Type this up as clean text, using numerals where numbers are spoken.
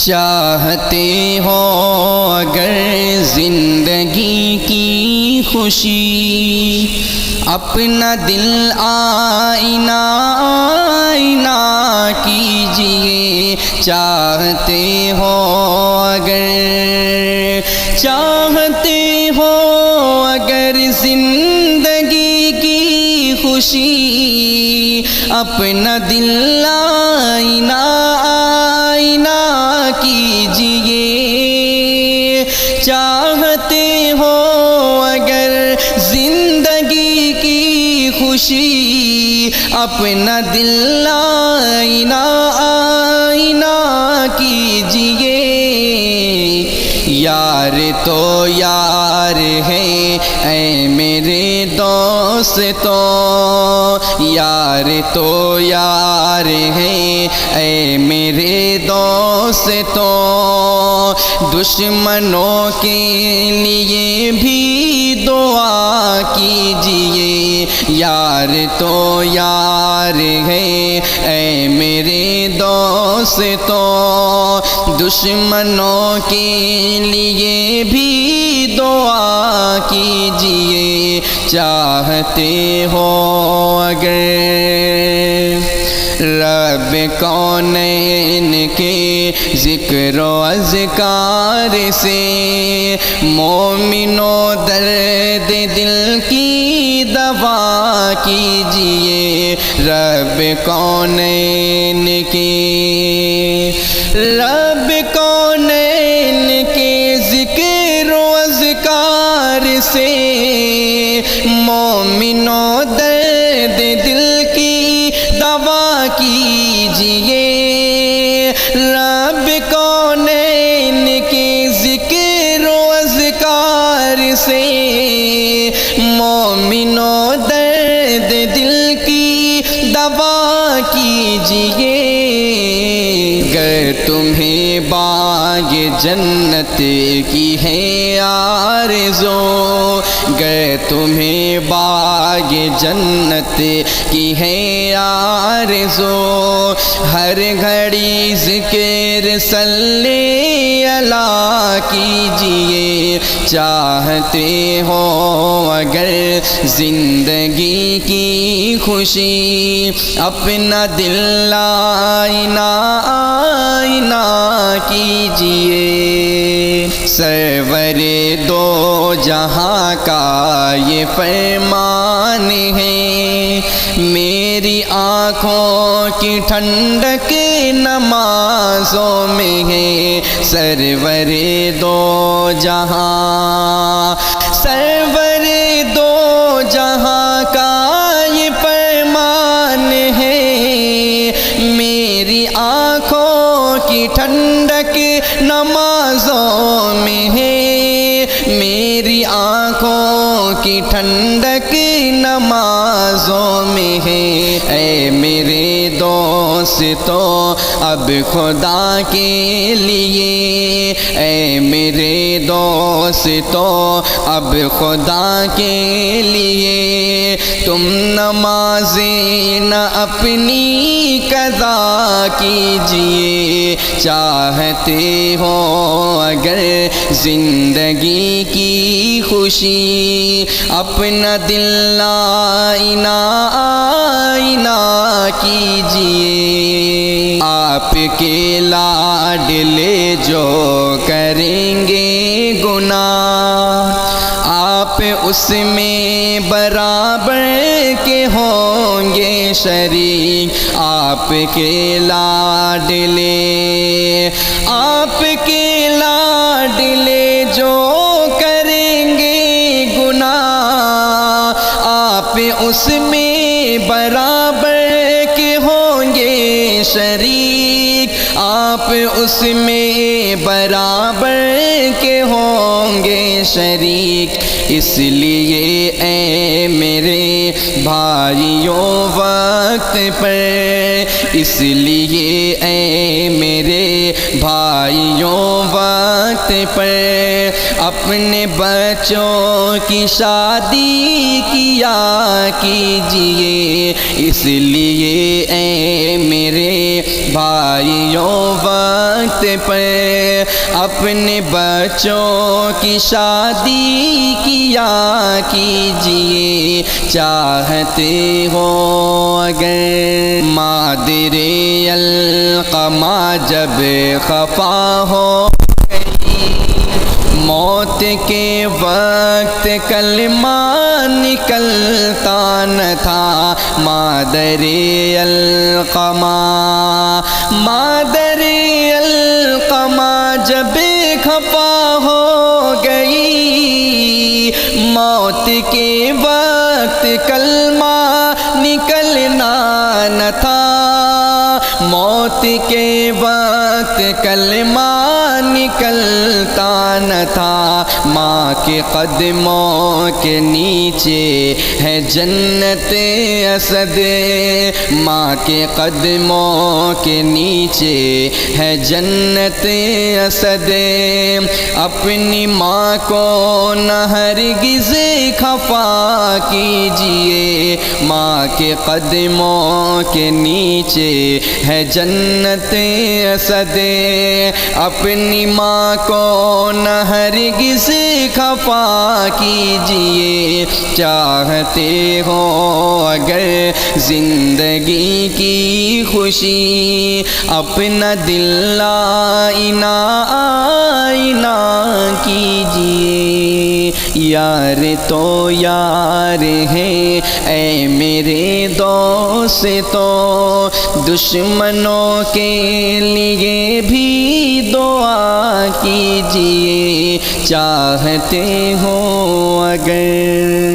چاہتے ہو اگر زندگی کی خوشی، اپنا دل آئینہ آئینہ کیجئے۔ چاہتے ہو اگر زندگی کی خوشی، اپنا دل آئینہ آئینہ کیجئے۔ چاہتے ہو اگر زندگی کی خوشی، اپنا دل آئینہ آئینہ کیجئے۔ یار تو یار ہے اے میرے دوستو، یار تو یار ہے اے میرے دوستو، دشمنوں کے لیے بھی دعا کیجئے۔ یار تو یار ہے اے میرے دوستو، دشمنوں کے لیے بھی دعا کیجئے۔ چاہتے ہو اگر رب کونین کے ذکر و اذکار سے، مومنوں درد دل کی دوا کیجئے۔ رب کونین کے ذکر و اذکار سے، مومنوں درد دل کی دوا کیجئے۔ رب کونین کے ذکر و اذکار سے، مومنوں درد دل کی دوا کیجئے۔ گر تمہیں باغ جنت کی ہے آرزو، گر تمہیں باغ جنت کی ہے آرزو، ہر گھڑی ذکر صلی اللہ کیجئے۔ چاہتے ہو اگر زندگی کی خوشی، اپنا دل آئینہ آئینہ کیجئے۔ سرور دو جہاں کا یہ فرمان ہے، میری آنکھوں کی ٹھنڈک نمازوں میں ہے۔ سرور دو جہاں، سرور دو جہاں کا یہ فرمان ہے، میری آنکھوں کی ٹھنڈک نمازوں میں ہے، میری آنکھوں کی ٹھنڈک نمازوں میں ہے۔ اے میرے دوستو اب خدا کے لیے، اے میرے دوستو اب خدا کے لیے، تم نمازیں نہ اپنی قضا کیجئے۔ چاہتے ہو اگر زندگی کی خوشی، اپنا دل آئینہ آئینہ کیجئے۔ آپ کے لاڈلے جو کریں گے گناہ، آپ اس میں برابر کے ہوں گے شریک۔ آپ کے لاڈلے، آپ کے لاڈلے جو کریں گے گناہ، آپ اس میں برابر کے ہوں گے شریک۔ آپ اس میں برابر کے ہوں گے شریک۔ اس لیے اے میرے بھائیوں وقت پر، اس لیے اے میرے بھائیوں وقت پر، اپنے بچوں کی شادی کیا کیجئے۔ اس لیے اے میرے بھائیوں وقت پر اپنے بچوں کی شادی کیا کیجئے، چاہتے ہو اگر مادر القمہ جب خفا ہو موت کے وقت کلمہ نکلتا نہ تھا، مادر القمہ مادر القمہ جب خفا ہو گئی موت کے وقت کلمہ نکلنا نہ تھا، موت کے وقت کلمہ نکلتا نہ تھا، ماں کے قدموں کے نیچے ہے جنت اسد، ماں کے قدموں کے نیچے ہے جنت اسد، اپنی ماں کو نہ ہرگز خفا کیجئے، ماں کے قدموں کے نیچے ہے جنت اسد، اپنی ماں کو نہ ہرگز خفا کیجئے، چاہتے ہو اگر زندگی کی خوشی اپنا دل آئینہ آئینہ کیجئے، یار تو یار ہے اے میرے دوستو، دشمنوں کے لیے بھی دعا کیجئے، چاہتے ہو اگر